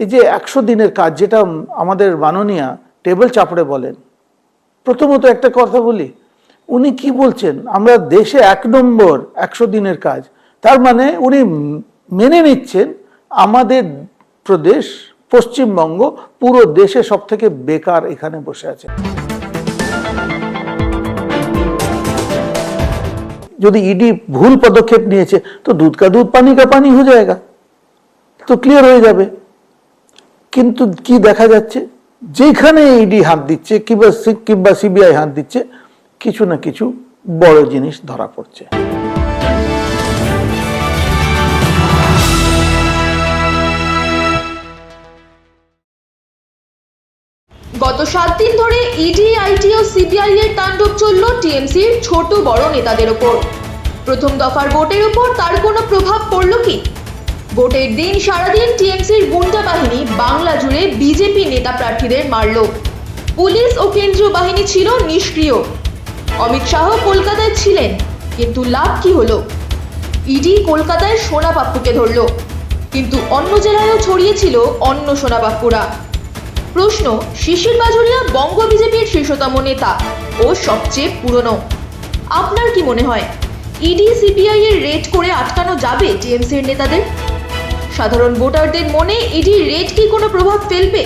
এই যে 100 দিনের কাজ যেটা আমাদের মাননীয়া টেবিল চাপড়ে বলেন, প্রথমত একটা কথা বলি, উনি কি বলছেন আমরা দেশে 1 নম্বর 100 দিনের কাজ, তার মানে উনি মেনে নিচ্ছেন আমাদের প্রদেশ পশ্চিমবঙ্গ পুরো দেশে সব থেকে বেকার এখানে বসে আছে। যদি ইডি ভুল পদক্ষেপ নিয়েছে তো দুধ কা দুধ পানি কা পানি হয়ে যায়গা, তো ক্লিয়ার হয়ে যাবে। কিন্তু কি দেখা যাচ্ছে, যেখানে ইডি হাত দিচ্ছে কিংবা সিবিআই হাত দিচ্ছে, কিছু না কিছু বড় জিনিস ধরা পড়ছে। গত 7 দিন ধরে ইডি, আইটি ও সিবিআই এর তাণ্ডব চলল টিএমসির ছোট বড় নেতাদের ওপর। প্রথম দফার ভোটের উপর তার কোনো প্রভাব পড়ল কি? ভোটের দিন সারাদিন টিএমসির গুন্ডা বাহিনী বাংলা জুড়ে বিজেপি নেতা প্রার্থীদের মারল। পুলিশ ও কেন্দ্রীয় বাহিনী ছিল নিষ্ক্রিয়। অমিত শাহ কলকাতায় ছিলেন, কিন্তু লাভ কি হলো? ইডি কলকাতায় সোনা পাপ্পুকে ধরল, কিন্তু অন্য জেলায়ও ছড়িয়েছিল অন্য সোনা পাপ্পুরা। প্রশ্ন, শিশির বাজোরিয়া বঙ্গ বিজেপির শীর্ষতম নেতা ও সবচেয়ে পুরনো। আপনার কি মনে হয় ইডি সিবিআই এর রেড করে আটকানো যাবে টিএমসির নেতাদের? সাধারণ ভোটারদের মনে ইডি রেড কি কোনো প্রভাব ফেলবে,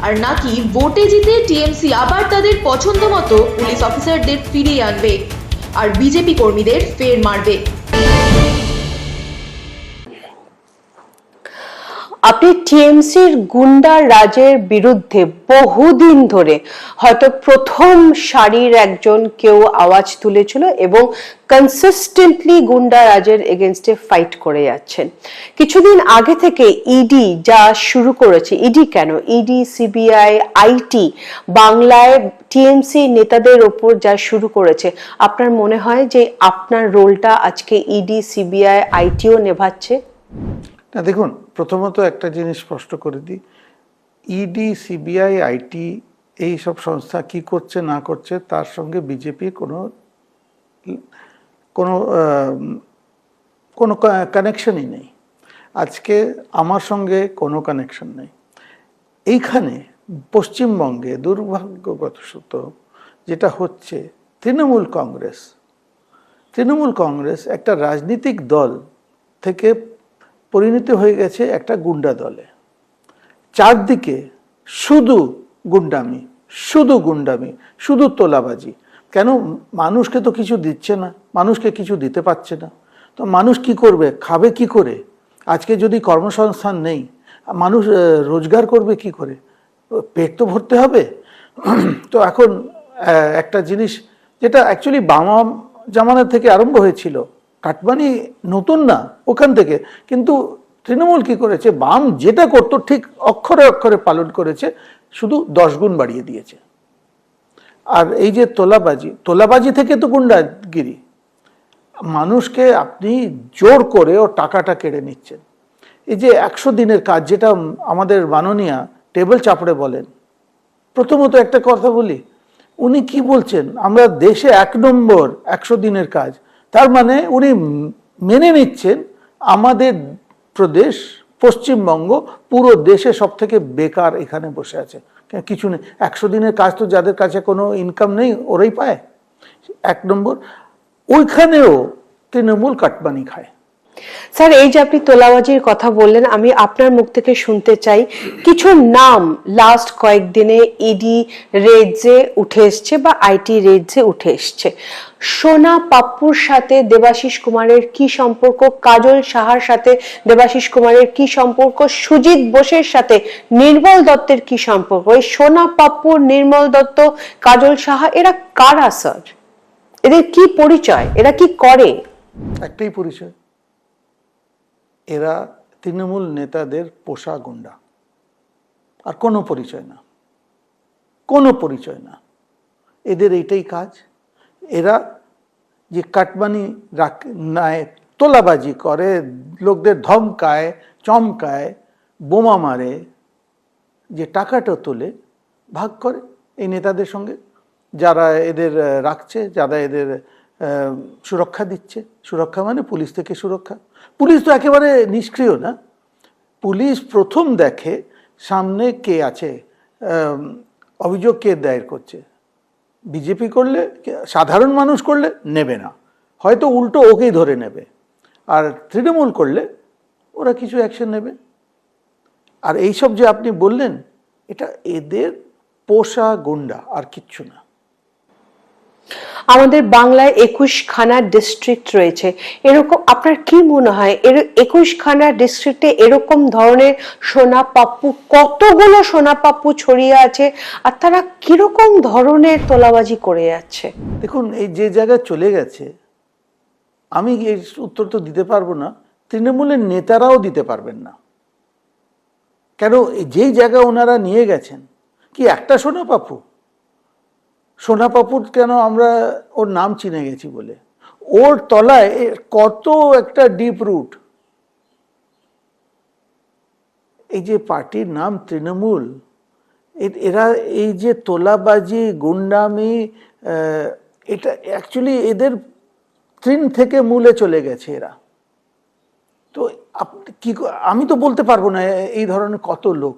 আর নাকি ভোটে জিতে টিএমসি আবার তাদের পছন্দ মতো পুলিশ অফিসারদের ফিরিয়ে আনবে আর বিজেপি কর্মীদের ফের মারবে? আপনি টিএমসির গুন্ডা রাজের বিরুদ্ধে বহুদিন ধরে হয়তো প্রথম সারির একজন কেউ আওয়াজ তুলেছিল এবং কনসিস্টেন্টলি গুন্ডা রাজের এগেনস্টে ফাইট করে যাচ্ছেন। কিছুদিন আগে থেকে ইডি যা শুরু করেছে, ইডি কেন, ইডি, সিবিআই, আইটি বাংলায় টিএমসি নেতাদের ওপর যা শুরু করেছে, আপনার মনে হয় যে আপনার রোলটা আজকে ইডি, সিবিআই, আইটিও নেভাচ্ছে? না, দেখুন, প্রথমত একটা জিনিস স্পষ্ট করে দিই, ইডি, সিবিআই, আইটি এই সব সংস্থা কি করছে না করছে তার সঙ্গে বিজেপির কোনো কানেকশনই নেই। আজকে আমার সঙ্গে কোনো কানেকশন নেই। এইখানে পশ্চিমবঙ্গে দুর্ভাগ্যবশত যেটা হচ্ছে, তৃণমূল কংগ্রেস একটা রাজনৈতিক দল থেকে পরিণত হয়ে গেছে একটা গুন্ডা দলে। চারদিকে শুধু গুন্ডামি, শুধু তোলাবাজি। কেন? মানুষকে তো কিছু দিচ্ছে না, মানুষকে কিছু দিতে পারছে না, তো মানুষ কি করবে, খাবে কি করে? আজকে যদি কর্মসংস্থান নেই, মানুষ রোজগার করবে কি করে? পেট তো ভরতে হবে। তো এখন একটা জিনিস যেটা অ্যাকচুয়ালি বামা জামানা থেকে আরম্ভ হয়েছিল, কাটমানি নতুন না ওখান থেকে, কিন্তু তৃণমূল কি করেছে, বাম যেটা করতো ঠিক অক্ষরে অক্ষরে পালন করেছে, শুধু 10 গুণ বাড়িয়ে দিয়েছে। আর এই যে তোলাবাজি থেকে তো গুন্ডাগিরি, মানুষকে আপনি জোর করে ও টাকাটা কেড়ে নিচ্ছেন। এই যে 100 দিনের কাজ যেটা আমাদের মাননীয়া টেবিল চাপড়ে বলেন, প্রথমত একটা কথা বলি, উনি কি বলছেন আমরা দেশে 1 নম্বর 100 দিনের কাজ, তার মানে উনি মেনে নিচ্ছেন আমাদের প্রদেশ পশ্চিমবঙ্গ পুরো দেশে সব থেকে বেকার এখানে বসে আছে। কিছু নেই, 100 দিনের কাজ তো যাদের কাছে কোনো ইনকাম নেই ওরাই পায়। 1 নম্বর, ওইখানেও তৃণমূল কাটমানি খায়। স্যার, এই যে আপনি তোলাবাজির কথা বললেন, আমি আপনার মুখ থেকে শুনতে চাই কিছু নাম লাস্ট কয়েকদিনে ইডি রেডসে উঠে এসছে বা আইটি রেডসে উঠে এসছে। সোনা পাপ্পুর সাথে দেবাশিস কুমারের কি সম্পর্ক, কাজল সাহার সাথে দেবাশিস কুমারের কি সম্পর্ক, সুজিত বোসের সাথে নির্মল দত্তের কি সম্পর্ক? এই সোনা পাপ্পু, নির্মল দত্ত, কাজল সাহা এরা কারা স্যার? এদের কি পরিচয়, এরা কি করে? একটাই পরিচয়, এরা তৃণমূল নেতাদের পোষা গুন্ডা, আর কোনো পরিচয় না। এদের এইটাই কাজ। এরা যে কাটমানি নেয়, তোলাবাজি করে, লোকদের ধমকায়, চমকায়, বোমা মারে, যে টাকাটা তোলে ভাগ করে এই নেতাদের সঙ্গে, যারা এদের রাখছে, যারা এদের সুরক্ষা দিচ্ছে। সুরক্ষা মানে পুলিশ থেকে সুরক্ষা। পুলিশ তো একেবারে নিষ্ক্রিয় না। পুলিশ প্রথম দেখে সামনে কে আছে, অভিযোগ কে দায়ের করছে। বিজেপি করলে, সাধারণ মানুষ করলে নেবে না, হয়তো উল্টো ওকেই ধরে নেবে, আর তৃণমূল করলে ওরা কিছু অ্যাকশন নেবে। আর এইসব যে আপনি বললেন, এটা এদের পোষা গুন্ডা, আর কিচ্ছু না। আমাদের বাংলায় 21খানা ডিস্ট্রিক্ট রয়েছে, এরকম আপনার কি মনে হয় 21খানা ডিস্ট্রিক্টে এরকম ধরনের সোনা পাপ্পু, কতগুলো সোনা পাপ্পু ছড়িয়ে আছে, আর তারা কিরকম ধরনের তোলাবাজি করে যাচ্ছে? দেখুন, এই যে জায়গায় চলে গেছে, আমি এর উত্তর তো দিতে পারবো না, তৃণমূলের নেতারাও দিতে পারবেন না। কেন, যেই জায়গা ওনারা নিয়ে গেছেন, কি একটা সোনা পাপ্পু? সোনা পাপুর কেন আমরা ওর নাম চিনে গেছি বলে, ওর তলায় কত একটা ডিপ রুট। এই যে পার্টির নাম তৃণমূল, এরা এই যে তোলাবাজি, গুন্ডামি, এটা অ্যাকচুয়ালি এদের তৃণ থেকে মূলে চলে গেছে এরা। তো কি, আমি তো বলতে পারবো না এই ধরনের কত লোক,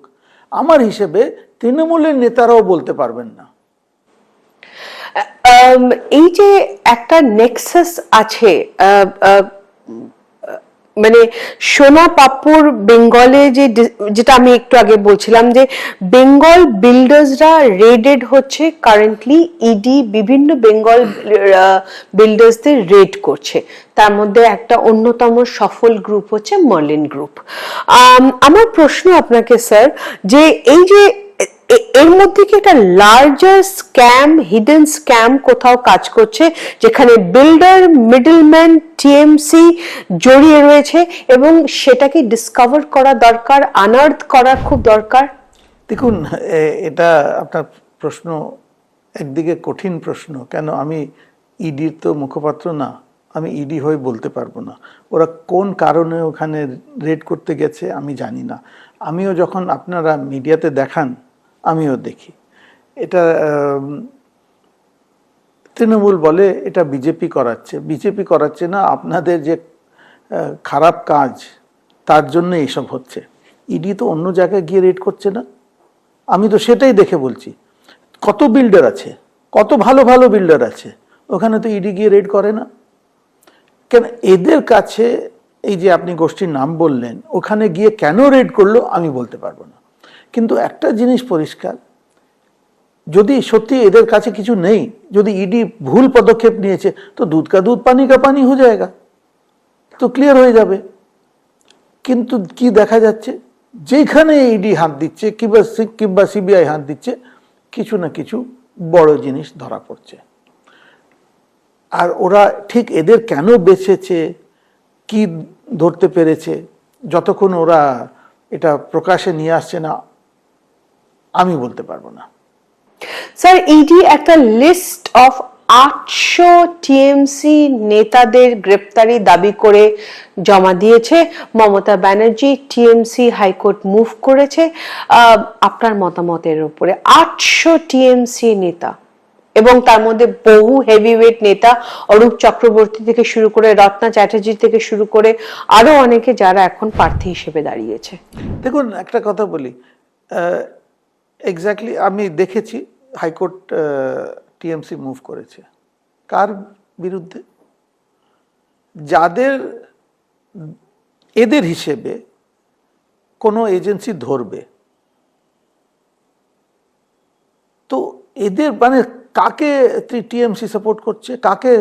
আমার হিসেবে তৃণমূলের নেতারাও বলতে পারবেন না। এই যে একটা নেক্সাস আছে, মানে সোনা পাপ্পুর বেঙ্গলে যেটা আমি একটু আগে বলছিলাম, যে বেঙ্গল বিল্ডার্সরা রেডেড হচ্ছে কারেন্টলি, ইডি বিভিন্ন বেঙ্গল বিল্ডার্সদের রেড করছে, তার মধ্যে একটা অন্যতম সফল গ্রুপ হচ্ছে মার্লিন গ্রুপ। আমার প্রশ্ন আপনাকে স্যার, যে এই যে এর মধ্যে কি একটা লার্জার স্ক্যাম, হিডেন স্ক্যাম কোথাও কাজ করছে, যেখানে বিল্ডার, মিডলম্যান, টিএমসি জড়িয়ে রয়েছে, এবং সেটাকে ডিসকভার করা দরকার, আনার্থ করা খুব দরকার? দেখুন, এটা আপনার প্রশ্ন একদিকে কঠিন প্রশ্ন। কেন, আমি ইডির তো মুখপাত্র না, আমি ইডি হয়ে বলতে পারবো না ওরা কোন কারণে ওখানে রেড করতে গেছে, আমি জানি না। আমিও যখন আপনারা মিডিয়াতে দেখান, আমিও দেখি। এটা তৃণমূল বলে এটা বিজেপি করাচ্ছে, বিজেপি করাচ্ছে না, আপনাদের যে খারাপ কাজ তার জন্য এইসব হচ্ছে। ইডি তো অন্য জায়গায় গিয়ে রেড করছে না, আমি তো সেটাই দেখে বলছি। কত বিল্ডার আছে, কত ভালো ভালো বিল্ডার আছে, ওখানে তো ইডি গিয়ে রেড করে না কেন? এদের কাছে এই যে আপনি গোষ্ঠীর নাম বললেন, ওখানে গিয়ে কেন রেড করলো আমি বলতে পারবো না। কিন্তু একটা জিনিস পরিষ্কার, যদি সত্যি এদের কাছে কিছু নেই, যদি ইডি ভুল পদক্ষেপ নিয়েছে, তো দুধ কা দুধ পানি কা পানি হয়ে যায়গা, তো ক্লিয়ার হয়ে যাবে। কিন্তু কি দেখা যাচ্ছে, যেখানে ইডি হাত দিচ্ছে কিংবা সিবিআই হাত দিচ্ছে, কিছু না কিছু বড় জিনিস ধরা পড়ছে। আর ওরা ঠিক এদের কেন বেছেছে, কি ধরতে পেরেছে, যতক্ষণ ওরা এটা প্রকাশে নিয়ে আসছে না, আমি বলতে পারবো না। স্যার, ইডি একটা লিস্ট অফ 800 টিএমসি নেতাদের গ্রেপ্তারি দাবি করে জমা দিয়েছে। Mamata Banerjee TMC high court move করেছে। আপনার মতামতের উপরে 800 টিএমসি নেতা, এবং তার মধ্যে বহু হেভিওয়েট নেতা, অরূপ চক্রবর্তী থেকে শুরু করে রত্না চ্যাটার্জি থেকে শুরু করে আরো অনেকে, যারা এখন প্রার্থী হিসেবে দাঁড়িয়েছে। দেখুন, একটা কথা বলি, এক্স্যাক্টলি আমি দেখেছি হাইকোর্ট টিএমসি মুভ করেছে। কার বিরুদ্ধে? যাদের এদের হিসেবে কোনো এজেন্সি ধরবে, তো এদের মানে কাকে টিএমসি সাপোর্ট করছে, কাকে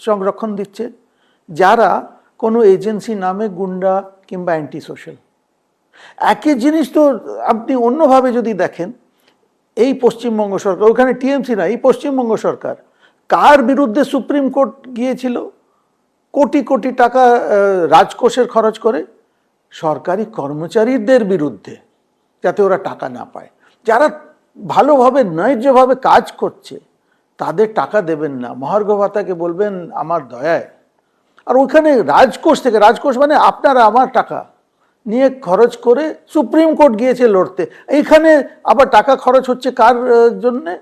সংরক্ষণ দিচ্ছে? যারা কোনো এজেন্সি নামে গুন্ডা কিংবা অ্যান্টি সোশ্যাল। একই জিনিস তো আপনি অন্যভাবে যদি দেখেন, এই পশ্চিমবঙ্গ সরকার, ওখানে টিএমসি না, এই পশ্চিমবঙ্গ সরকার কার বিরুদ্ধে সুপ্রিম কোর্ট গিয়েছিল কোটি কোটি টাকা রাজকোষের খরচ করে? সরকারি কর্মচারীদের বিরুদ্ধে, যাতে ওরা টাকা না পায়। যারা ভালোভাবে ন্যায্যভাবে কাজ করছে তাদের টাকা দেবেন না, মহার্ঘ ভাতাকে বলবেন আমার দয়ায়। আর ওখানে রাজকোষ থেকে, রাজকোষ মানে আপনারা আমার টাকা নিয়ে খরচ করে সুপ্রিম কোর্ট গিয়েছে লড়তে। এইখানে আবার টাকা খরচ হচ্ছে কার জন্যে?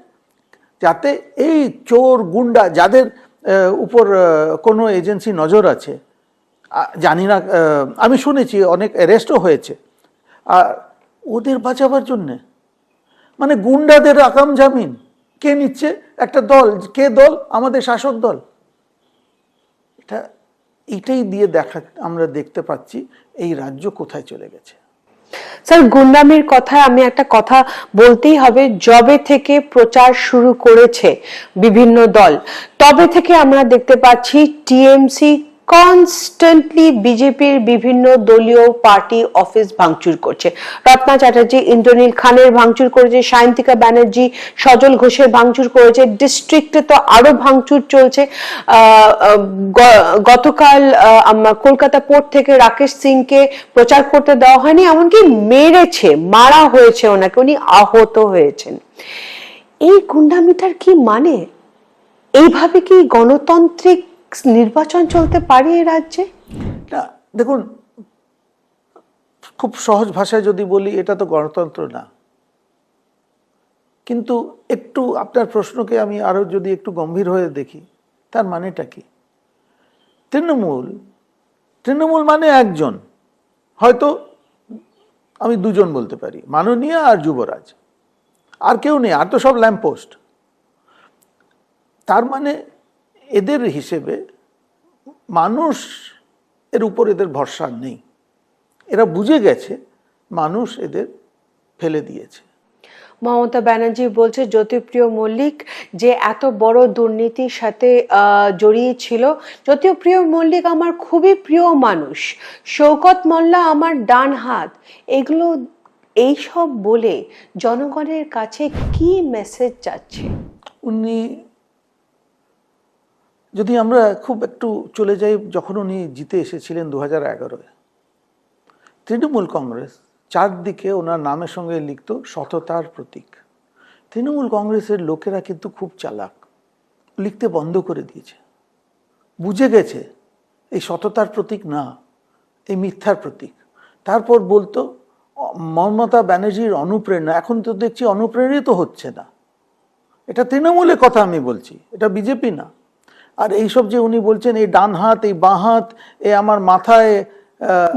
যাতে এই চোর গুন্ডা, যাদের উপর কোনো এজেন্সি নজর আছে, জানি না, আমি শুনেছি অনেক অ্যারেস্টও হয়েছে, ওদের বাঁচাবার জন্যে, মানে গুন্ডাদের আকাম জামিন কে নিচ্ছে? একটা দল। কে দল? আমাদের শাসক দল। এটাই দিয়ে আমরা দেখতে পাচ্ছি এই রাজ্য কোথায় চলে গেছে। স্যার, গুন্ডামির কথায় আমি একটা কথা বলতেই হবে, যবে থেকে প্রচার শুরু করেছে বিভিন্ন দল, তবে থেকে আমরা দেখতে পাচ্ছি টিএমসি কনস্ট্যান্টলি বিজেপির বিভিন্ন দলীয় পার্টি অফিস ভাঙচুর করছে। রত্না চ্যাটার্জি ইন্দ্রনীল খানের ভাঙচুর করেছে, সায়ন্তিকা ব্যানার্জি সজল ঘোষের ভাঙচুর করেছে, ডিস্ট্রিক্টে তো আরো ভাঙচুর চলছে। গতকাল কলকাতা পোর্ট থেকে রাকেশ সিংকে প্রচার করতে দেওয়া হয়নি, এমনকি মারা হয়েছে ওনাকে, উনি আহত হয়েছেন। এই গুন্ডামিটার কি মানে? এইভাবে কি গণতান্ত্রিক নির্বাচন চলতে পারে এই রাজ্যে? না, দেখুন, খুব সহজ ভাষায় যদি বলি, এটা তো গণতন্ত্র না। কিন্তু একটু আপনার প্রশ্নকে আমি আরো যদি একটু গম্ভীর হয়ে দেখি, তার মানেটা কি? তৃণমূল মানে একজন, হয়তো আমি দুজন বলতে পারি, মাননীয়া আর যুবরাজ, আর কেউ নেই, আর তো সব ল্যাম্পপোস্ট। তার মানে এদের হিসেবে মানুষ এর উপর এদের ভরসা নেই। এরা বুঝে গেছে মানুষ এদের ফেলে দিয়েছে। মমতা ব্যানার্জি বলছে জ্যোতিপ্রিয় মল্লিক যে এত বড় দুর্নীতির সাথে জড়িয়ে ছিল। জ্যোতিপ্রিয় মল্লিক আমার খুবই প্রিয় মানুষ, শওকত মোল্লা আমার ডান হাত। এগুলো এইসব বলে জনগণের কাছে কি মেসেজ যাচ্ছে? উনি যদি আমরা খুব একটু চলে যাই, যখন উনি জিতে এসেছিলেন 2011-এ, তৃণমূল কংগ্রেস চারদিকে ওনার নামের সঙ্গে লিখত সততার প্রতীক। তৃণমূল কংগ্রেসের লোকেরা কিন্তু খুব চালাক, লিখতে বন্ধ করে দিয়েছে। বুঝে গেছে এই সততার প্রতীক না, এই মিথ্যার প্রতীক। তারপর বলতো মমতা ব্যানার্জির অনুপ্রেরণা। এখন তো দেখছি অনুপ্রেরিত হচ্ছে না। এটা তৃণমূলের কথা আমি বলছি, এটা বিজেপি না। আর এইসব যে উনি বলছেন এই ডান হাত, এই বাঁ হাত, এ আমার মাথায়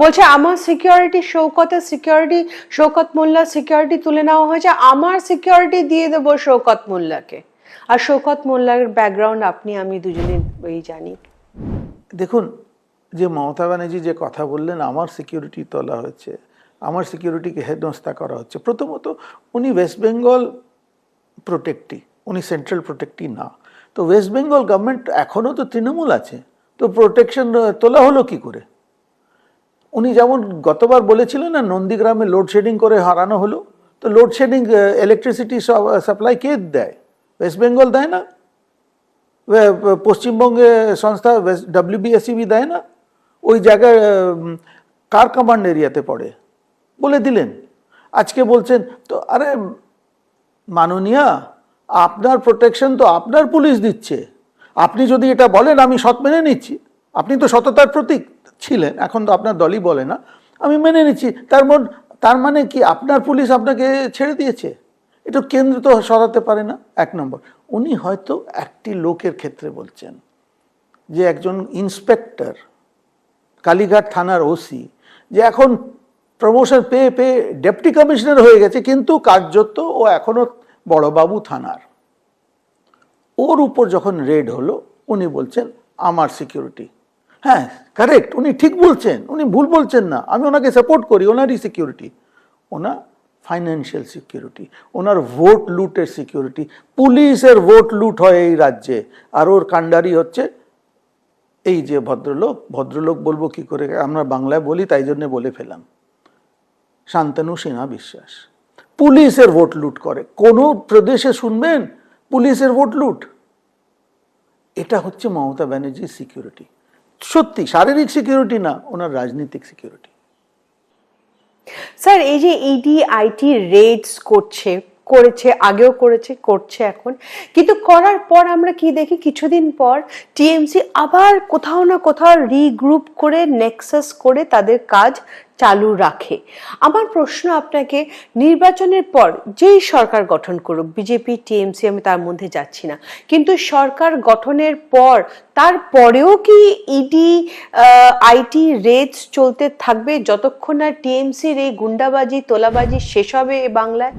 বলছে আমার সিকিউরিটি শওকতের সিকিউরিটি, শওকত মোল্লার সিকিউরিটি তুলে নেওয়া হয়েছে, আমার সিকিউরিটি দিয়ে দেবো শওকত মোল্লাকে। আর শওকত মোল্লার ব্যাকগ্রাউন্ড আপনি আমি দুজনেই জানি। দেখুন, যে মমতা ব্যানার্জি যে কথা বললেন আমার সিকিউরিটি তোলা হয়েছে, আমার সিকিউরিটিকে হেনস্থা করা হচ্ছে, প্রথমত উনি ওয়েস্ট বেঙ্গল প্রোটেক্টি, উনি সেন্ট্রাল প্রোটেক্টি না। তো ওয়েস্ট বেঙ্গল গভর্নমেন্ট এখনও তো তৃণমূল আছে, তো প্রোটেকশন তোলা হলো কি করে? উনি যেমন গতবার বলেছিলেন না, নন্দীগ্রামে লোডশেডিং করে হারানো হলো, তো লোডশেডিং ইলেকট্রিসিটি সাপ্লাই কে দেয়? ওয়েস্ট বেঙ্গল দেয় না? পশ্চিমবঙ্গে সংস্থা WBSEB দেয় না? ওই জায়গায় কার কমান্ড এরিয়াতে পড়ে বলে দিলেন। আজকে বলছেন তো আরে মাননীয়া, আপনার প্রোটেকশন তো আপনার পুলিশ দিচ্ছে, আপনি যদি এটা বলেন আমি সৎ মেনে নিচ্ছি। আপনি তো সততার প্রতীক ছিলেন, এখন তো আপনার দলই বলে না, আমি মেনে নিচ্ছি। তার মানে কি আপনার পুলিশ আপনাকে ছেড়ে দিয়েছে? এটা কেন্দ্র তো সরাতে পারে না। এক নম্বর, উনি হয়তো একটি লোকের ক্ষেত্রে বলছেন, যে একজন ইন্সপেক্টর কালীঘাট থানার ওসি, যে এখন প্রমোশন পেয়ে ডেপুটি কমিশনার হয়ে গেছে, কিন্তু কার্যত ও এখনো বড়বাবু থানার। ওর উপর যখন রেড হলো, উনি বলছেন আমার সিকিউরিটি। হ্যাঁ, কারেক্ট, উনি ঠিক বলছেন, উনি ভুল বলছেন না, আমি ওনাকে সাপোর্ট করি। ওনারই সিকিউরিটি, ওনার ফাইন্যান্সিয়াল সিকিউরিটি, ওনার ভোট লুটের সিকিউরিটি। পুলিশের ভোট লুট হয় এই রাজ্যে, আর ওর কাণ্ডারি হচ্ছে এই যে ভদ্রলোক বলবো কি করে, আমরা বাংলায় বলি তাই জন্য বলে ফেলাম, শান্তনু সিনহা বিশ্বাস। পুলিশের ভোট লুট করে। কোন প্রদেশে শুনবেন পুলিশের ভোট লুট? এটা হচ্ছে মমতা ব্যানার্জির সিকিউরিটি। সত্যি শারীরিক সিকিউরিটি না, ওনার রাজনৈতিক সিকিউরিটি। স্যার, এই যে ইডি আইটি রেডস করেছে, আগেও করছে এখন, কিন্তু করার পর আমরা কি দেখি, কিছুদিন পর টিএমসি আবার কোথাও না কোথাও রিগ্রুপ করে নেক্সাস করে তাদের কাজ চালু রাখে। আমার প্রশ্ন আপনাকে, নির্বাচনের পর যেই সরকার গঠন করুক, বিজেপি টিএমসি আমি তার মধ্যে যাচ্ছি না, কিন্তু সরকার গঠনের পর তারপরেও কি ইডি আইটি রেডস চলতে থাকবে যতক্ষণ না টিএমসির এই গুন্ডাবাজি তোলাবাজি শেষ হবে এ বাংলায়?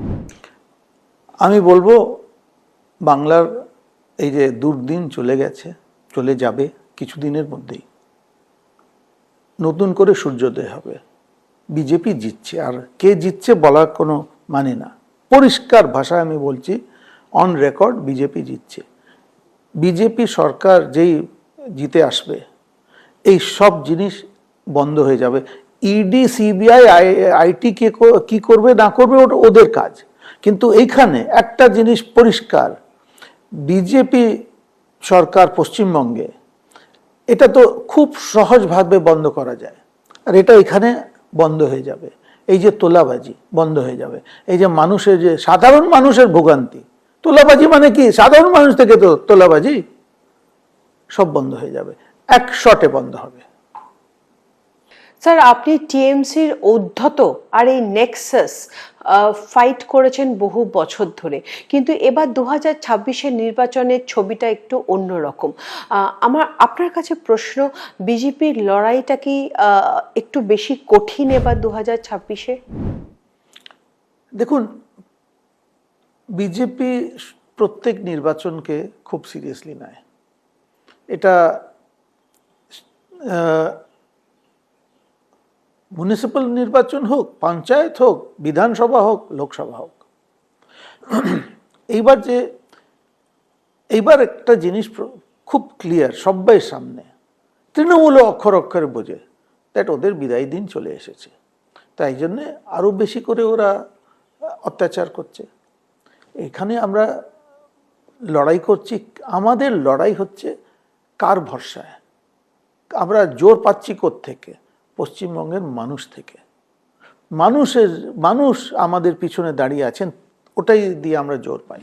আমি বলবো বাংলার এই যে দুর্দিন চলে গেছে, চলে যাবে কিছুদিনের মধ্যেই, নতুন করে সূর্যোদয় হবে। বিজেপি জিতছে, আর কে জিতছে বলার কোনো মানে না। পরিষ্কার ভাষায় আমি বলছি, অন রেকর্ড, বিজেপি জিতছে। বিজেপি সরকার যেই জিতে আসবে, এই সব জিনিস বন্ধ হয়ে যাবে। ইডি সিবিআই আইটি কে কি করবে না করবে ওটা ওদের কাজ, কিন্তু এইখানে একটা জিনিস পরিষ্কার, বিজেপি সরকার পশ্চিমবঙ্গে এটা তো খুব সহজভাবে বন্ধ করা যায়, আর এটা এখানে বন্ধ হয়ে যাবে। এই যে তোলাবাজি বন্ধ হয়ে যাবে, এই যে মানুষের যে সাধারণ মানুষের ভোগান্তি, তোলাবাজি মানে কি, সাধারণ মানুষ থেকে তো তোলাবাজি, সব বন্ধ হয়ে যাবে, এক শটে বন্ধ হবে। স্যার, আপনি টিএমসির উদ্ধত আর এই নেক্সাস ফাইট করেছেন বহু বছর ধরে, কিন্তু এবার 2026-এর নির্বাচনের ছবিটা একটু অন্যরকম। আপনার কাছে প্রশ্ন, বিজেপির লড়াইটা কি একটু বেশি কঠিন এবার 2026-এ? দেখুন, বিজেপি প্রত্যেক নির্বাচনকে খুব সিরিয়াসলি নেয়। এটা মিউনিসিপ্যাল নির্বাচন হোক, পঞ্চায়েত হোক, বিধানসভা হোক, লোকসভা হোক। এইবার একটা জিনিস খুব ক্লিয়ার সবাই সামনে, তৃণমূল অক্ষর অক্ষরে বোঝে দ্যাট ওদের বিদায় দিন চলে এসেছে, তাই জন্যে আরও বেশি করে ওরা অত্যাচার করছে। এখানে আমরা লড়াই করছি, আমাদের লড়াই হচ্ছে কার ভরসায়? আমরা জোর পাচ্ছি কোত্থেকে? পশ্চিমবঙ্গের মানুষ থেকে। মানুষ আমাদের পিছনে দাঁড়িয়ে আছেন, ওটাই দিয়ে আমরা জোর পাই।